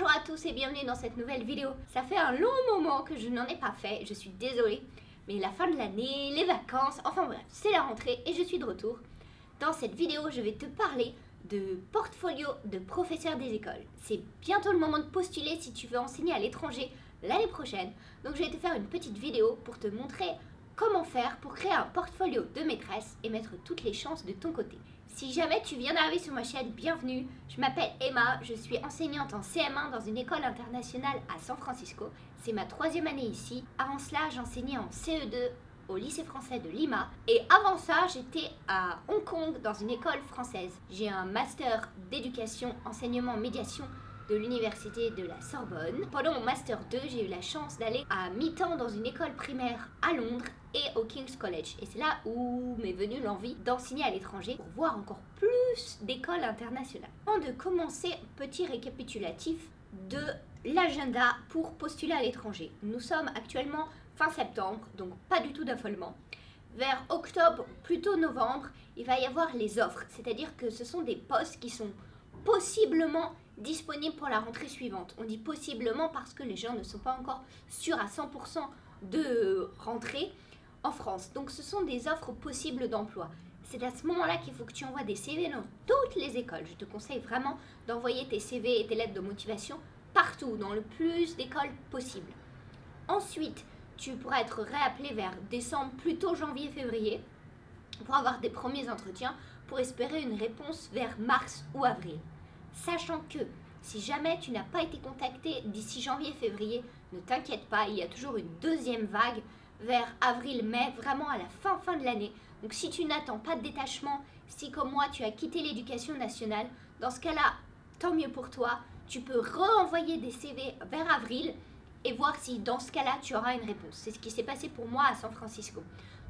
Bonjour à tous et bienvenue dans cette nouvelle vidéo. Ça fait un long moment que je n'en ai pas fait, je suis désolée. Mais la fin de l'année, les vacances, enfin bref, c'est la rentrée et je suis de retour. Dans cette vidéo, je vais te parler de portfolio de professeurs des écoles. C'est bientôt le moment de postuler si tu veux enseigner à l'étranger l'année prochaine. Donc je vais te faire une petite vidéo pour te montrer comment faire pour créer un portfolio de maîtresse et mettre toutes les chances de ton côté. Si jamais tu viens d'arriver sur ma chaîne, bienvenue. Je m'appelle Emma, je suis enseignante en CM1 dans une école internationale à San Francisco. C'est ma 3e année ici. Avant cela, j'enseignais en CE2 au lycée français de Lima. Et avant ça, j'étais à Hong Kong dans une école française. J'ai un master d'éducation, enseignement, médiation de l'université de la Sorbonne. Pendant mon master 2, j'ai eu la chance d'aller à mi-temps dans une école primaire à Londres et au King's College. Et c'est là où m'est venue l'envie d'enseigner à l'étranger pour voir encore plus d'écoles internationales. Avant de commencer, petit récapitulatif de l'agenda pour postuler à l'étranger. Nous sommes actuellement fin septembre, donc pas du tout d'affolement. Vers octobre, plutôt novembre, il va y avoir les offres. C'est-à-dire que ce sont des postes qui sont possiblement disponibles pour la rentrée suivante. On dit possiblement parce que les gens ne sont pas encore sûrs à 100% de rentrer en France. Donc ce sont des offres possibles d'emploi. C'est à ce moment-là qu'il faut que tu envoies des CV dans toutes les écoles. Je te conseille vraiment d'envoyer tes CV et tes lettres de motivation partout, dans le plus d'écoles possible. Ensuite, tu pourras être réappelé vers décembre, plutôt janvier-février, pour avoir des premiers entretiens, pour espérer une réponse vers mars ou avril. Sachant que si jamais tu n'as pas été contacté d'ici janvier-février, ne t'inquiète pas, il y a toujours une deuxième vague vers avril-mai, vraiment à la fin de l'année. Donc si tu n'attends pas de détachement, si comme moi tu as quitté l'éducation nationale, dans ce cas-là, tant mieux pour toi, tu peux renvoyer des CV vers avril et voir si dans ce cas-là tu auras une réponse. C'est ce qui s'est passé pour moi à San Francisco.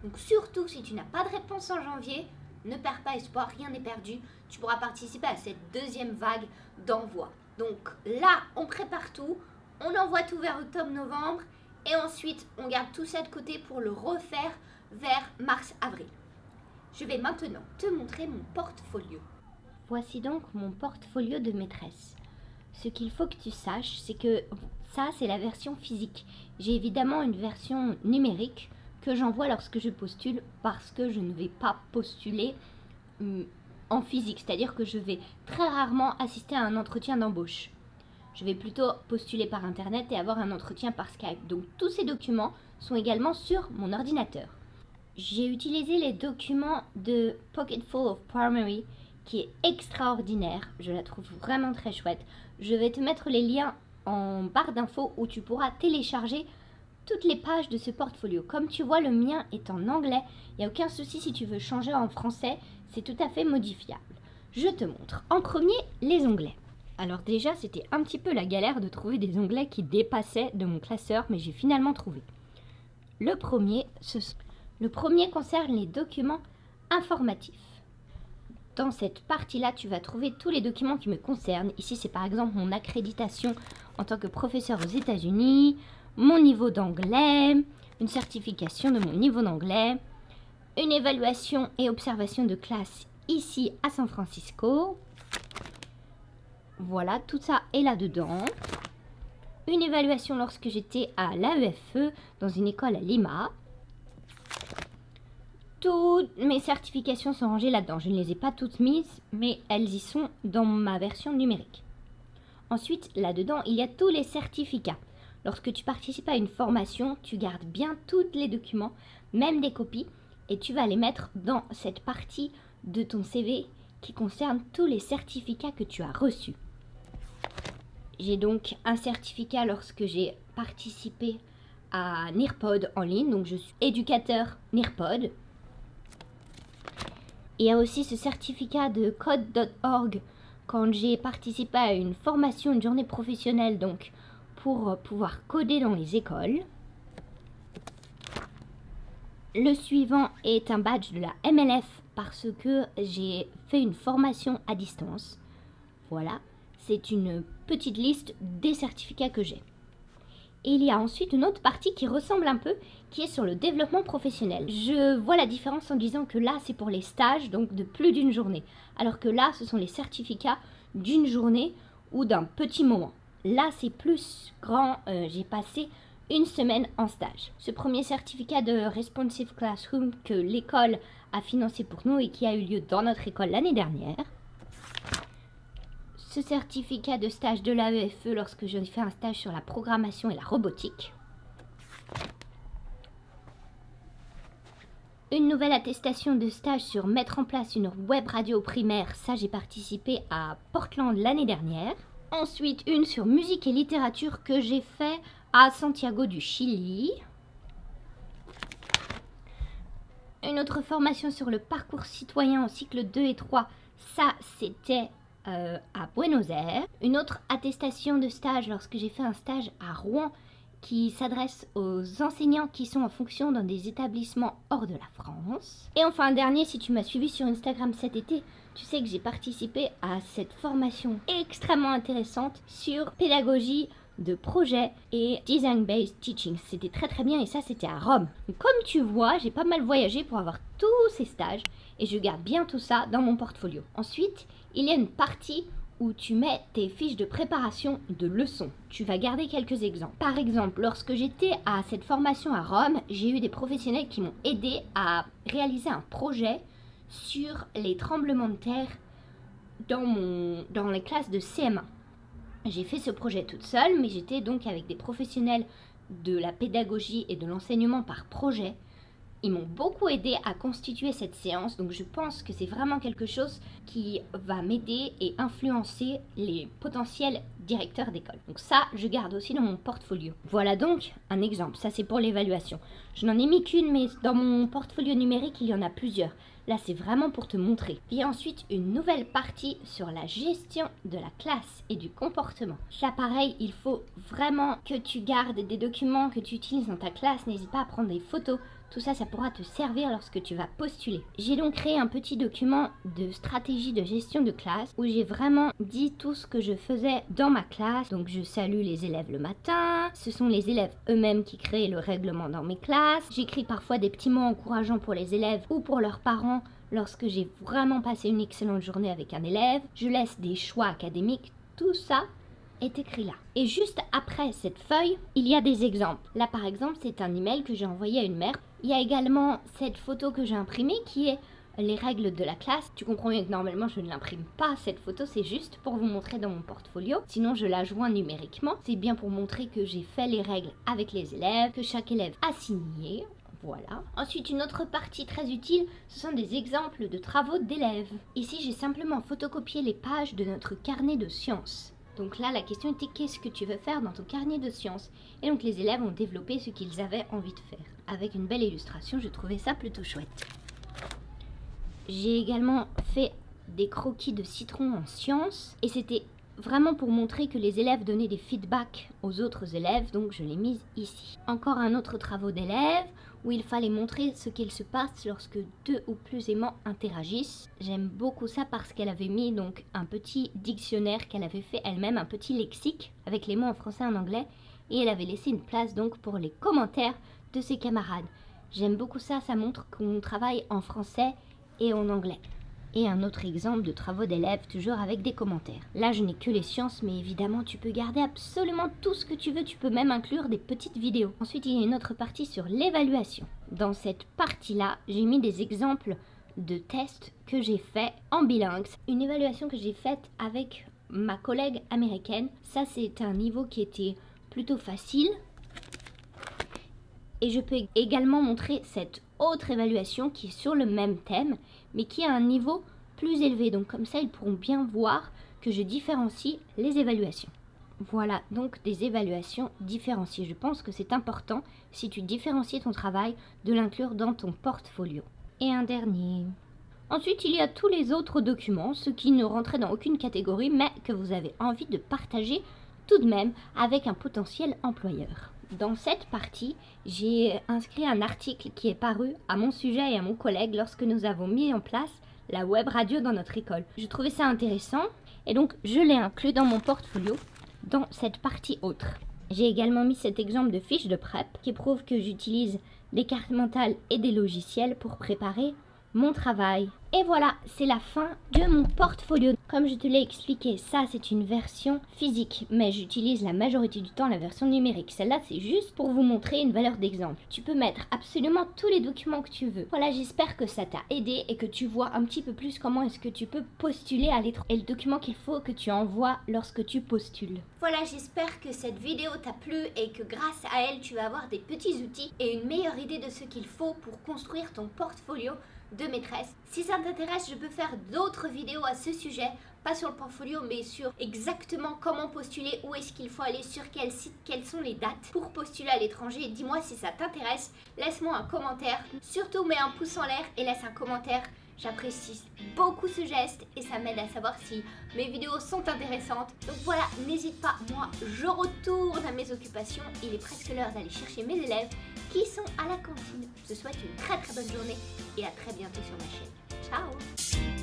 Donc surtout si tu n'as pas de réponse en janvier, ne perds pas espoir, rien n'est perdu. Tu pourras participer à cette deuxième vague d'envoi. Donc là, on prépare tout, on envoie tout vers octobre-novembre et ensuite on garde tout ça de côté pour le refaire vers mars-avril. Je vais maintenant te montrer mon portfolio. Voici donc mon portfolio de maîtresse. Ce qu'il faut que tu saches, c'est que ça, c'est la version physique. J'ai évidemment une version numérique que j'envoie lorsque je postule parce que je ne vais pas postuler en physique. C'est-à-dire que je vais très rarement assister à un entretien d'embauche. Je vais plutôt postuler par internet et avoir un entretien par Skype. Donc tous ces documents sont également sur mon ordinateur. J'ai utilisé les documents de Pocketful of Primary qui est extraordinaire. Je la trouve vraiment très chouette. Je vais te mettre les liens en barre d'infos où tu pourras télécharger toutes les pages de ce portfolio. Comme tu vois, le mien est en anglais. Il n'y a aucun souci si tu veux changer en français. C'est tout à fait modifiable. Je te montre. En premier, les onglets. Alors déjà, c'était un petit peu la galère de trouver des onglets qui dépassaient de mon classeur, mais j'ai finalement trouvé. Le premier concerne les documents informatifs. Dans cette partie-là, tu vas trouver tous les documents qui me concernent. Ici, c'est par exemple mon accréditation en tant que professeur aux États-Unis, mon niveau d'anglais, une certification de mon niveau d'anglais, une évaluation et observation de classe ici à San Francisco. Voilà, tout ça est là-dedans. Une évaluation lorsque j'étais à l'AEFE dans une école à Lima. Toutes mes certifications sont rangées là-dedans. Je ne les ai pas toutes mises, mais elles y sont dans ma version numérique. Ensuite, là-dedans, il y a tous les certificats. Lorsque tu participes à une formation, tu gardes bien tous les documents, même des copies, et tu vas les mettre dans cette partie de ton CV qui concerne tous les certificats que tu as reçus. J'ai donc un certificat lorsque j'ai participé à Nearpod en ligne, donc je suis éducateur Nearpod. Il y a aussi ce certificat de code.org quand j'ai participé à une formation, une journée professionnelle, donc pour pouvoir coder dans les écoles. Le suivant est un badge de la MLF parce que j'ai fait une formation à distance. Voilà, c'est une petite liste des certificats que j'ai. Et il y a ensuite une autre partie qui ressemble un peu, qui est sur le développement professionnel. Je vois la différence en disant que là, c'est pour les stages, donc de plus d'une journée. Alors que là, ce sont les certificats d'une journée ou d'un petit moment. Là, c'est plus grand. J'ai passé une semaine en stage. Ce premier certificat de Responsive Classroom que l'école a financé pour nous et qui a eu lieu dans notre école l'année dernière. Ce certificat de stage de l'AEFE lorsque j'ai fait un stage sur la programmation et la robotique. Une nouvelle attestation de stage sur mettre en place une web radio primaire, ça j'ai participé à Portland l'année dernière. Ensuite une sur musique et littérature que j'ai fait à Santiago du Chili. Une autre formation sur le parcours citoyen en cycle 2 et 3, ça c'était à Buenos Aires. Une autre attestation de stage lorsque j'ai fait un stage à Rouen qui s'adresse aux enseignants qui sont en fonction dans des établissements hors de la France. Et enfin un dernier, si tu m'as suivi sur Instagram cet été, tu sais que j'ai participé à cette formation extrêmement intéressante sur pédagogie de projet et design-based teaching. C'était très bien et ça c'était à Rome. Donc, comme tu vois, j'ai pas mal voyagé pour avoir tous ces stages et je garde bien tout ça dans mon portfolio. Ensuite, il y a une partie où tu mets tes fiches de préparation de leçons. Tu vas garder quelques exemples. Par exemple, lorsque j'étais à cette formation à Rome, j'ai eu des professionnels qui m'ont aidé à réaliser un projet sur les tremblements de terre dans les classes de CM1. J'ai fait ce projet toute seule, mais j'étais donc avec des professionnels de la pédagogie et de l'enseignement par projet. Ils m'ont beaucoup aidé à constituer cette séance, donc je pense que c'est vraiment quelque chose qui va m'aider et influencer les potentiels directeurs d'école. Donc ça, je garde aussi dans mon portfolio. Voilà donc un exemple, ça c'est pour l'évaluation. Je n'en ai mis qu'une, mais dans mon portfolio numérique, il y en a plusieurs. Là, c'est vraiment pour te montrer. Puis ensuite, une nouvelle partie sur la gestion de la classe et du comportement. Là, pareil, il faut vraiment que tu gardes des documents que tu utilises dans ta classe. N'hésite pas à prendre des photos. Tout ça, ça pourra te servir lorsque tu vas postuler. J'ai donc créé un petit document de stratégie de gestion de classe où j'ai vraiment dit tout ce que je faisais dans ma classe. Donc, je salue les élèves le matin. Ce sont les élèves eux-mêmes qui créent le règlement dans mes classes. J'écris parfois des petits mots encourageants pour les élèves ou pour leurs parents lorsque j'ai vraiment passé une excellente journée avec un élève. Je laisse des choix académiques. Tout ça est écrit là. Et juste après cette feuille, il y a des exemples. Là, par exemple, c'est un email que j'ai envoyé à une mère. Il y a également cette photo que j'ai imprimée qui est les règles de la classe. Tu comprends bien que normalement, je ne l'imprime pas, cette photo. C'est juste pour vous montrer dans mon portfolio. Sinon, je la joins numériquement. C'est bien pour montrer que j'ai fait les règles avec les élèves, que chaque élève a signé. Voilà. Ensuite, une autre partie très utile, ce sont des exemples de travaux d'élèves. Ici, j'ai simplement photocopié les pages de notre carnet de sciences. Donc là, la question était qu'est-ce que tu veux faire dans ton carnet de sciences? Et donc les élèves ont développé ce qu'ils avaient envie de faire. Avec une belle illustration, je trouvais ça plutôt chouette. J'ai également fait des croquis de citron en sciences. Et c'était vraiment pour montrer que les élèves donnaient des feedbacks aux autres élèves. Donc je l'ai mise ici. Encore un autre travaux d'élèves où il fallait montrer ce qu'il se passe lorsque deux ou plus aimants interagissent. J'aime beaucoup ça parce qu'elle avait mis donc un petit dictionnaire qu'elle avait fait elle-même, un petit lexique avec les mots en français et en anglais, et elle avait laissé une place donc pour les commentaires de ses camarades. J'aime beaucoup ça, ça montre qu'on travaille en français et en anglais. Et un autre exemple de travaux d'élèves, toujours avec des commentaires. Là, je n'ai que les sciences, mais évidemment, tu peux garder absolument tout ce que tu veux. Tu peux même inclure des petites vidéos. Ensuite, il y a une autre partie sur l'évaluation. Dans cette partie-là, j'ai mis des exemples de tests que j'ai faits en bilingue. Une évaluation que j'ai faite avec ma collègue américaine. Ça, c'est un niveau qui était plutôt facile. Et je peux également montrer cette autre évaluation qui est sur le même thème, mais qui a un niveau plus élevé. Donc comme ça, ils pourront bien voir que je différencie les évaluations. Voilà, donc des évaluations différenciées. Je pense que c'est important, si tu différencies ton travail, de l'inclure dans ton portfolio. Et un dernier. Ensuite, il y a tous les autres documents, ceux qui ne rentraient dans aucune catégorie, mais que vous avez envie de partager tout de même avec un potentiel employeur. Dans cette partie, j'ai inscrit un article qui est paru à mon sujet et à mon collègue lorsque nous avons mis en place la web radio dans notre école. Je trouvais ça intéressant et donc je l'ai inclus dans mon portfolio dans cette partie autre. J'ai également mis cet exemple de fiche de prep qui prouve que j'utilise des cartes mentales et des logiciels pour préparer mon travail. Et voilà, c'est la fin de mon portfolio. Comme je te l'ai expliqué, ça c'est une version physique, mais j'utilise la majorité du temps la version numérique. Celle-là c'est juste pour vous montrer une valeur d'exemple. Tu peux mettre absolument tous les documents que tu veux. Voilà, j'espère que ça t'a aidé et que tu vois un petit peu plus comment est-ce que tu peux postuler à l'étranger et le document qu'il faut que tu envoies lorsque tu postules. Voilà, j'espère que cette vidéo t'a plu et que grâce à elle, tu vas avoir des petits outils et une meilleure idée de ce qu'il faut pour construire ton portfolio de maîtresse. Si ça t'intéresse, je peux faire d'autres vidéos à ce sujet, pas sur le portfolio mais sur exactement comment postuler, où est-ce qu'il faut aller, sur quel site, quelles sont les dates pour postuler à l'étranger. Dis-moi si ça t'intéresse, laisse-moi un commentaire, surtout mets un pouce en l'air et laisse un commentaire. J'apprécie beaucoup ce geste et ça m'aide à savoir si mes vidéos sont intéressantes. Donc voilà, n'hésite pas, moi je retourne à mes occupations. Il est presque l'heure d'aller chercher mes élèves qui sont à la cantine. Je te souhaite une très bonne journée et à très bientôt sur ma chaîne. Ciao!